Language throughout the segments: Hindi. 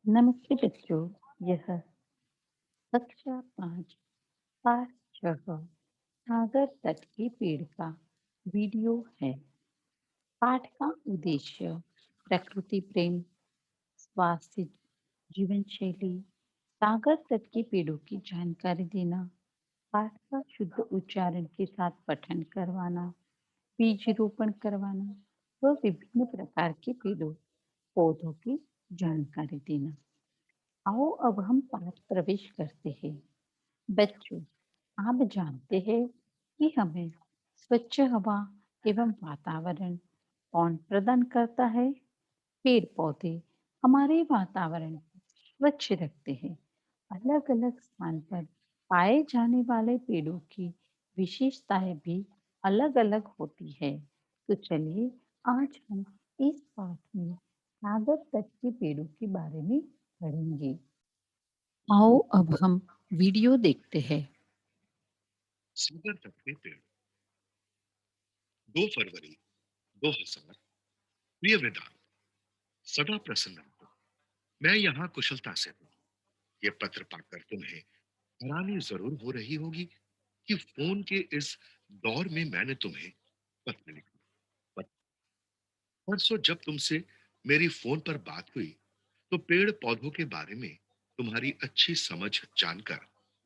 नमस्ते बच्चों। यह कक्षा 5 पाठ 6 सागर तट के पेड़ का वीडियो है। पाठ का उद्देश्य प्रकृति प्रेम, स्वास्थ्य, जीवन शैली, सागर तट के पेड़ों की जानकारी देना, पाठ का शुद्ध उच्चारण के साथ पठन करवाना, बीज रोपण करवाना व विभिन्न प्रकार के पेड़ों पौधों की जानकारी देना। आओ अब हम पाठ प्रवेश करते हैं। बच्चों, आप जानते हैं कि हमें स्वच्छ हवा एवं वातावरण कौन प्रदान करता है? पेड़ पौधे हमारे वातावरण को स्वच्छ रखते हैं। अलग अलग स्थान पर पाए जाने वाले पेड़ों की विशेषताएं भी अलग अलग होती है। तो चलिए आज हम इस पाठ में सागर तट के पेड़ों के बारे में पढ़ेंगे। आओ अब हम वीडियो देखते हैं। सागर तट के पेड़। 2 फरवरी 2000। प्रिय वेदांत, सदा प्रसन्न रहो। मैं यहाँ कुशलता से हूँ। ये पत्र पाकर तुम्हें हैरानी जरूर हो रही होगी कि फोन के इस दौर में मैंने तुम्हें पत्र लिखा। पर परसों जब तुमसे मेरी फोन पर बात हुई तो पेड़ पौधों के बारे में तुम्हारी अच्छी समझ जानकर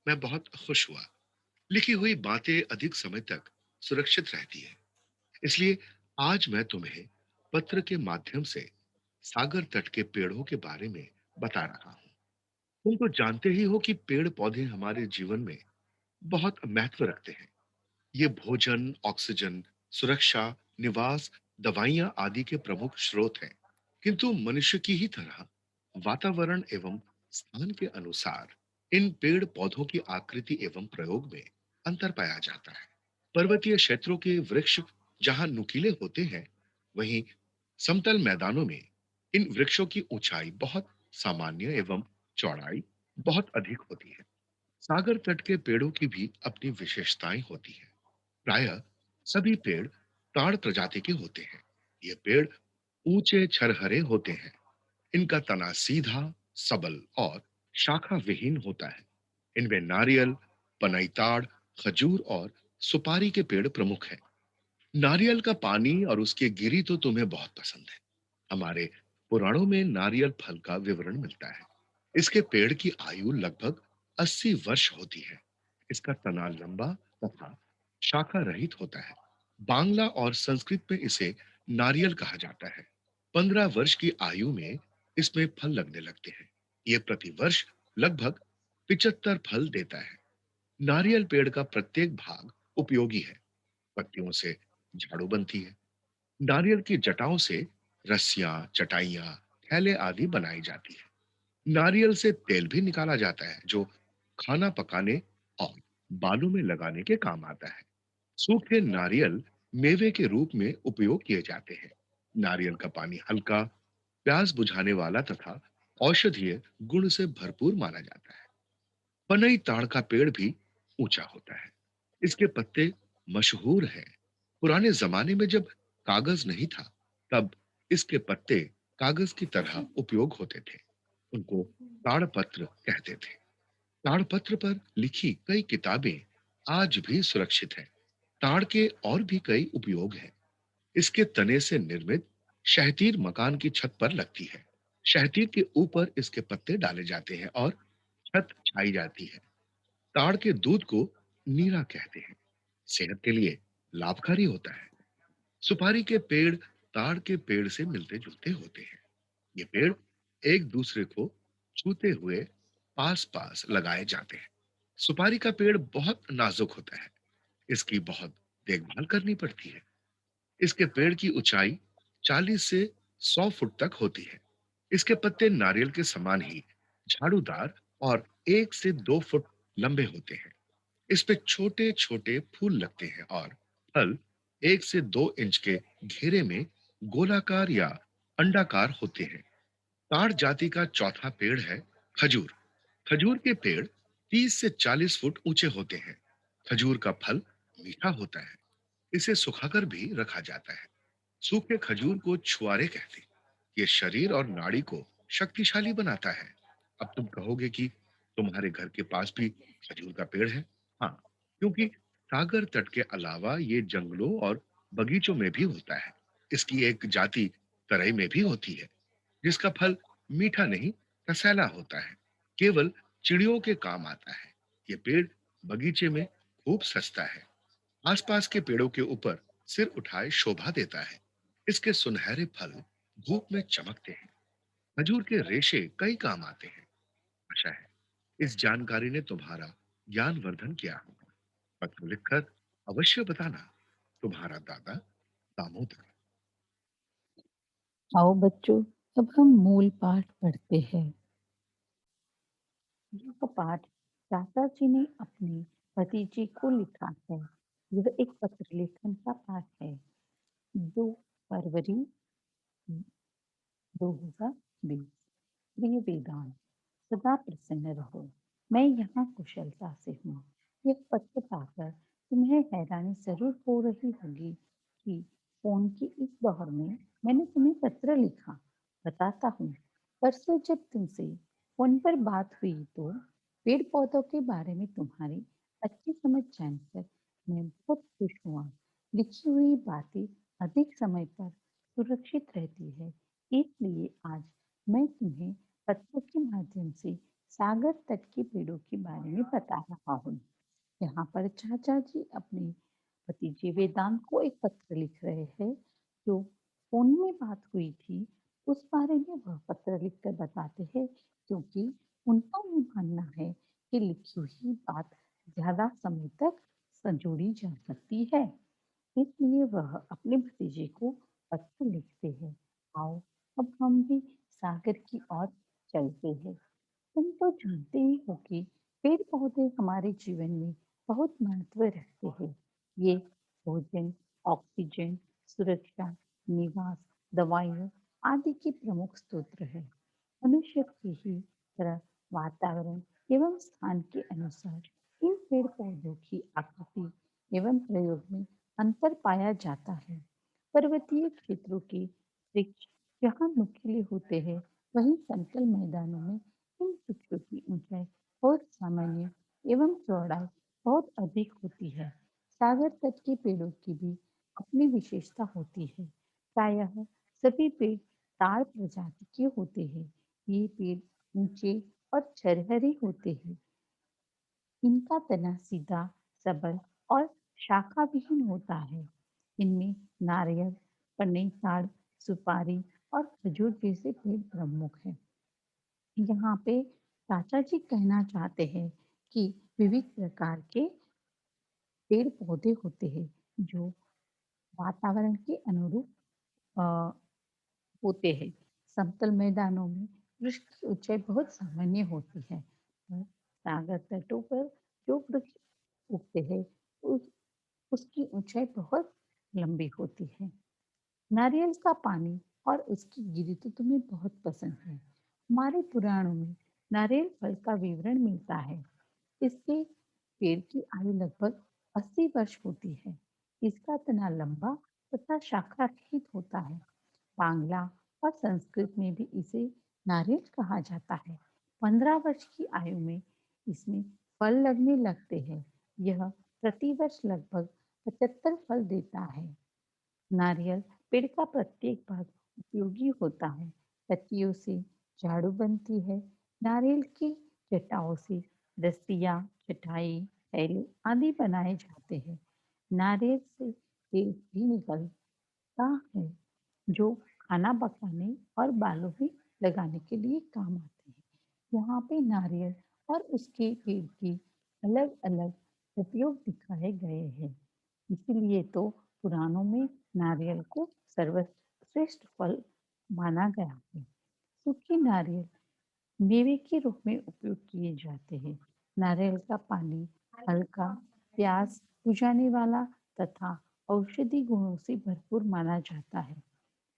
मैं बहुत खुश हुआ। लिखी हुई बातें अधिक समय तक सुरक्षित रहती है, इसलिए आज मैं तुम्हें पत्र के माध्यम से सागर तट के पेड़ों के बारे में बता रहा हूँ। तुम तो जानते ही हो कि पेड़ पौधे हमारे जीवन में बहुत महत्व रखते हैं। ये भोजन, ऑक्सीजन, सुरक्षा, निवास, दवाइयां आदि के प्रमुख स्रोत हैं। किंतु मनुष्य की ही तरह वातावरण एवं स्थान के अनुसार इन पेड़ पौधों की आकृति एवं प्रयोग में अंतर पाया जाता है। पर्वतीय क्षेत्रों के वृक्ष जहां नुकीले होते हैं, वहीं समतल मैदानों में इन वृक्षों की ऊंचाई बहुत सामान्य एवं चौड़ाई बहुत अधिक होती है। सागर तट के पेड़ों की भी अपनी विशेषताएं होती हैं। प्रायः सभी पेड़ ताड़ प्रजाति के होते हैं। ये पेड़ ऊंचे छरहरे होते हैं। इनका तना सीधा, सबल और शाखा विहीन होता है। इनमें नारियल, पनईताड़, खजूर और सुपारी के पेड़ प्रमुख हैं। नारियल का पानी और उसकी गिरी तो तुम्हें बहुत पसंद है। हमारे पुराणों में नारियल फल का विवरण मिलता है। इसके पेड़ की आयु लगभग 80 वर्ष होती है। इसका तना लंबा तथा शाखा रहित होता है। बांग्ला और संस्कृत में इसे नारियल कहा जाता है। 15 वर्ष की आयु में इसमें फल लगने लगते हैं। यह प्रति वर्ष लगभग 75 फल देता है। नारियल पेड़ का प्रत्येक भाग उपयोगी है। पत्तियों से झाड़ू बनती है। नारियल की जटाओं से रस्सियां, चटाइयां, थैले आदि बनाई जाती है। नारियल से तेल भी निकाला जाता है जो खाना पकाने और बालों में लगाने के काम आता है। सूखे नारियल मेवे के रूप में उपयोग किए जाते हैं। नारियल का पानी हल्का, प्यास बुझाने वाला तथा औषधीय गुण से भरपूर माना जाता है। पनई ताड़ का पेड़ भी ऊंचा होता है। इसके पत्ते मशहूर हैं। पुराने जमाने में जब कागज नहीं था, तब इसके पत्ते कागज की तरह उपयोग होते थे। उनको ताड़पत्र कहते थे। ताड़पत्र पर लिखी कई किताबें आज भी सुरक्षित हैं। ताड़ के और भी कई उपयोग हैं। इसके तने से निर्मित शहतीर मकान की छत पर लगती है। शहतीर के ऊपर इसके पत्ते डाले जाते हैं और छत छाई जाती है। ताड़ के दूध को नीरा कहते हैं। सेहत के लिए लाभकारी होता है। सुपारी के पेड़ ताड़ के पेड़ से मिलते जुलते होते हैं। ये पेड़ एक दूसरे को छूते हुए पास पास लगाए जाते हैं। सुपारी का पेड़ बहुत नाजुक होता है। इसकी बहुत देखभाल करनी पड़ती है। इसके पेड़ की ऊंचाई 40 से 100 फुट तक होती है। इसके पत्ते नारियल के समान ही झाड़ूदार और 1 से 2 फुट लंबे होते हैं। इस पे छोटे छोटे फूल लगते हैं और फल 1 से 2 इंच के घेरे में गोलाकार या अंडाकार होते हैं। ताड़ जाति का चौथा पेड़ है खजूर। खजूर के पेड़ 30 से 40 फुट ऊंचे होते हैं। खजूर का फल मीठा होता है। इसे सुखाकर भी रखा जाता है। सूखे खजूर को छुआरे कहते हैं। ये शरीर और नाड़ी को शक्तिशाली बनाता है। अब तुम कहोगे कि तुम्हारे घर के पास भी खजूर का पेड़ है। हाँ, क्योंकि सागर तट के अलावा ये जंगलों और बगीचों में भी होता है। इसकी एक जाति तराई में भी होती है, जिसका फल मीठा नहीं, रसीला होता है। केवल चिड़ियों के काम आता है। ये पेड़ बगीचे में खूब सजता है। आसपास के पेड़ों के ऊपर सिर उठाए शोभा देता है। इसके सुनहरे फल धूप में चमकते हैं। खजूर के रेशे कई काम आते हैं। आशा है इस जानकारी ने तुम्हारा ज्ञानवर्धन किया होगा। पत्र लिखकर अवश्य बताना। तुम्हारा दादा दामोदर। आओ बच्चों, अब हम मूल पाठ पढ़ते हैं। यह पाठ चाचा जी ने अपने भतीजे को लिखा है। यह एक पत्र लेखन का पाठ है। 2 फरवरी 2020। प्रिय वेदांत, सदा प्रसन्न रहो। मैं यहाँ कुशलता से हूँ। यह पत्र पाकर तुम्हें हैरानी जरूर हो रही होगी कि फोन के इस दौर में मैंने तुम्हें पत्र लिखा। बताता हूँ। परसों जब तुमसे फोन पर बात हुई तो पेड़ पौधों के बारे में तुम्हारी अच्छी समझ जानकर मैं बहुत खुश हुआ। लिखी हुई बातें अधिक समय पर सुरक्षित रहती है। इसलिए आज मैं तुम्हें पत्र के माध्यम से सागर तट के पेड़ों के बारे में बता रहा हूँ। यहाँ पर चाचा जी अपने भतीजे वेदांत को एक पत्र लिख रहे हैं। जो फोन में बात हुई थी उस बारे में वह पत्र लिखकर बताते हैं, क्योंकि उनका ये मानना है कि लिखी हुई बात ज्यादा समय तक संजोड़ी जा सकती है। इसलिए वह अपने भतीजे को पत्र लिखते हैं। आओ, अब हम भी सागर की ओर चलते हैं। तुम तो जानते ही हो कि पेड़ पौधे हमारे जीवन में बहुत महत्व रखते हैं। ये भोजन, ऑक्सीजन, सुरक्षा, निवास, दवाइयों आदि के प्रमुख स्रोत है। मनुष्य की ही तरह वातावरण एवं स्थान के अनुसार इन पेड़ पौधों की आकृति एवं प्रयोग में अंतर पाया जाता है। पर्वतीय क्षेत्रों के वृक्ष जहाँ नुकीले होते हैं, वहीं समतल मैदानों में इन वृक्षों की ऊंचाई बहुत सामान्य एवं चौड़ाई बहुत अधिक होती है। सागर तट के पेड़ों की भी अपनी विशेषता होती है। प्रायः सभी पेड़ ताड़ प्रजाति के होते हैं। ये पेड़ ऊंचे और झरहरे होते हैं। इनका तना सीधा, सबल और शाखा विहीन होता है। इनमें नारियल, पन्ने ताड़, सुपारी और खजूर जैसे पेड़ प्रमुख हैं। यहाँ पे चाचा जी कहना चाहते हैं कि विविध प्रकार के पेड़ पौधे होते हैं जो वातावरण के अनुरूप अ, होते हैं। समतल मैदानों में वृक्ष की ऊंचाई बहुत सामान्य होती है, पर सागर तटों पर जो वृक्ष उगते हैं उस उसकी ऊंचाई बहुत लंबी होती है। नारियल का पानी और उसकी गिरी तो तुम्हें बहुत पसंद है। हमारे पुराणों में नारियल फल का विवरण मिलता है। इसके पेड़ की आयु लगभग 80 वर्ष होती है। इसका तना लंबा तथा शाखा रहित होता है। बांग्ला और संस्कृत में भी इसे नारियल कहा जाता है। 15 वर्ष की आयु में इसमें फल लगने लगते हैं। यह प्रति वर्ष लगभग 75 फल देता है। नारियल पेड़ का प्रत्येक भाग उपयोगी होता है। पत्तियों से झाड़ू बनती है। नारियल की जटाओं से रस्सियाँ, चटाई, थैले आदि बनाए जाते हैं। नारियल से तेल भी निकलता है, जो खाना पकाने और बालों में लगाने के लिए काम आते हैं। यहाँ पे नारियल और उसके पेड़ की अलग-अलग उपयोग दिखाए गए हैं। इसीलिए तो पुराणों में नारियल को सर्वश्रेष्ठ फल माना गया है। सूखे नारियल मेवे के रूप में उपयोग किए जाते हैं। नारियल का पानी हल्का, प्यास बुझाने वाला तथा औषधि गुणों से भरपूर माना जाता है।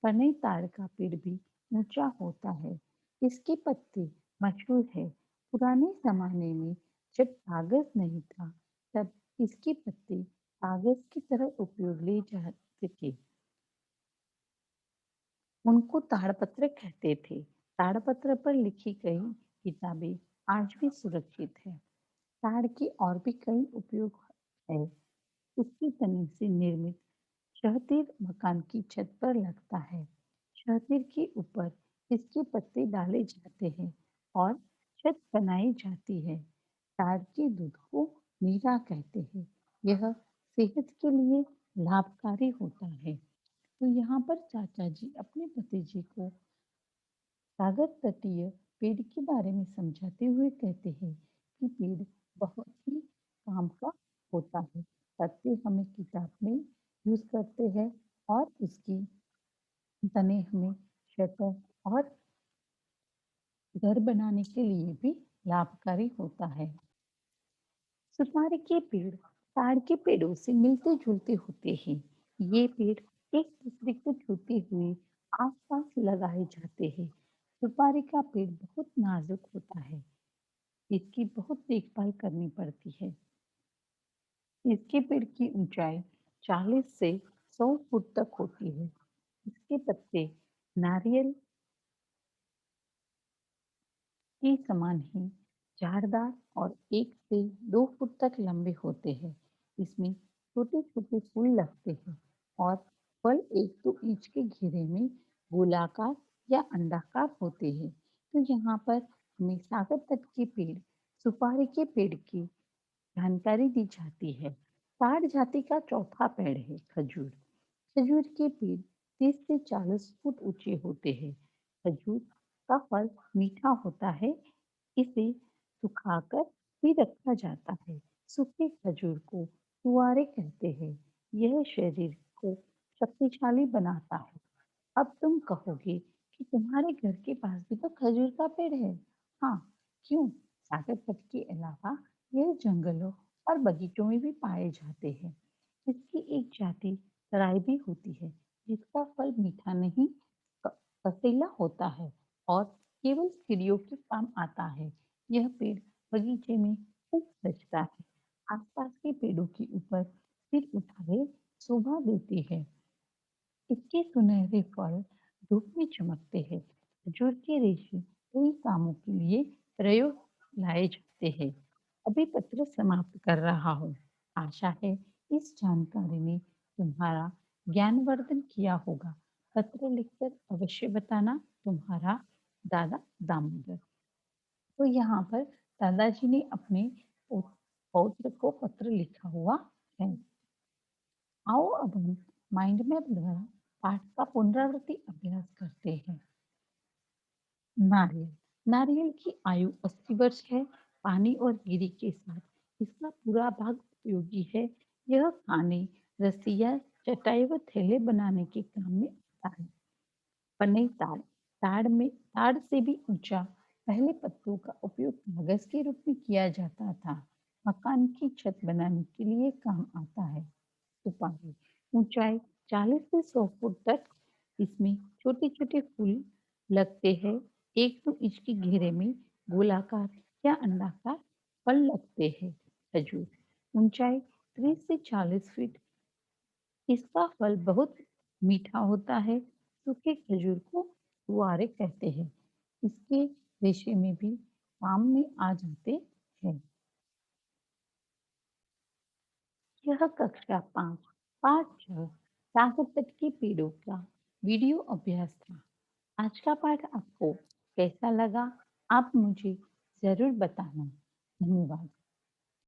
पने ताड़ का पेड़ भी ऊंचा होता है। इसके पत्ते मशहूर है। पुराने जमाने में जब कागज नहीं था, तब इसके पत्ते कागज की तरह उपयोग लिए जाते थे। उनको ताड़पत्र कहते थे। ताड़पत्र पर लिखी गई किताबें आज भी सुरक्षित है। ताड़ के और भी कई उपयोग है। इसकी तने से निर्मित शहतीर मकान की छत पर लगता है। शहतीर के ऊपर इसके पत्ते डाले जाते हैं और छत बनाई जाती है। ताड़ के दूध को नीरा कहते हैं। यह सेहत के लिए लाभकारी होता है। तो यहाँ पर चाचा जी अपने भतीजे को सागर तटीय पेड़ के बारे में समझाते हुए कहते हैं कि पेड़ बहुत ही काम का होता है। पत्ते हमें किताब में यूज करते हैं और उसकी तने हमें शटर और घर बनाने के लिए भी लाभकारी होता है। सुपारी के पेड़ ताड़ के पेड़ों से मिलते जुलते होते हैं। ये पेड़ एक दूसरे को छूते हुए आसपास लगाए जाते हैं। सुपारी का पेड़ बहुत नाजुक होता है। इसकी बहुत देखभाल करनी पड़ती है। इसके पेड़ की ऊंचाई 40 से 100 फुट तक होती है। इसके पत्ते नारियल के समान ही झाड़दार और 1 से 2 फुट तक लंबे होते हैं। इसमें छोटे-छोटे फूल लगते हैं और फल 1-2 इंच के घेरे में गोलाकार या अंडाकार होते हैं। तो यहाँ पर हमें सागर तट के पेड़, सुपारी के पेड़ की जानकारी दी जाती है। ताड़ जाति का चौथा पेड़ है खजूर। खजूर के पेड़ 30 से 40 फुट ऊंचे होते हैं। खजूर का फल मीठा होता है। इसे सुखाकर भी रखा जाता है। सूखे खजूर को कुंवारे कहते हैं। यह शरीर को शक्तिशाली बनाता है। अब तुम कहोगे कि तुम्हारे घर के पास भी तो खजूर का पेड़ है। हाँ, क्यों? सागर तट के अलावा यह जंगलों और बगीचों में भी पाए जाते हैं। इसकी एक जाति तराई भी होती है, जिसका फल मीठा नहीं क- कसीला होता है और केवल चिड़ियों के काम आता है। यह पेड़ बगीचे में खूब सजता है। आसपास के पेड़ों के ऊपर सिर उठाए शोभा देती है। इसके सुनहरे फल धूप में चमकते हैं। खजूर के रेशे कई कामों के लिए प्रयोग लाए जाते हैं। अभी पत्र समाप्त कर रहा हूँ। आशा है इस जानकारी ने तुम्हारा ज्ञानवर्धन किया होगा। पत्र लिखकर अवश्य बताना। तुम्हारा दादा दामोदर। तो यहाँ पर दादाजी ने अपने पौ- पौत्र को पत्र लिखा हुआ है। आओ अब हम माइंड मैप द्वारा पाठ का पुनरावृत्ति अभ्यास करते हैं। नारियल। नारियल की आयु 80 वर्ष है। पानी और गिरी के साथ इसका पूरा भाग उपयोगी है। यह खाने, रस्सियाँ, चटाई व थैले बनाने के काम में आता है। पनई ताड़। ताड़ से भी ऊंचा। पहले पत्तों का उपयोग कागज के रूप में किया जाता था। मकान की छत बनाने के लिए काम आता है। सुपारी। ऊंचाई 40 से 100 फुट तक। इसमें छोटे छोटे फूल लगते हैं। 1-2 इंच के घेरे में गोलाकार या अंडाकार फल लगते हैं। खजूर। ऊंचाई 30 से 40 फीट। इसका फल बहुत मीठा होता है। सूखे खजूर को कुआरे कहते हैं। इसके रेशे में भी काम में आ जाते हैं। यह कक्षा 5 पाठ 6 सागर तट के पेड़ों का वीडियो अभ्यास था। आज का पाठ आपको कैसा लगा? आप मुझे जरूर बताना। धन्यवाद।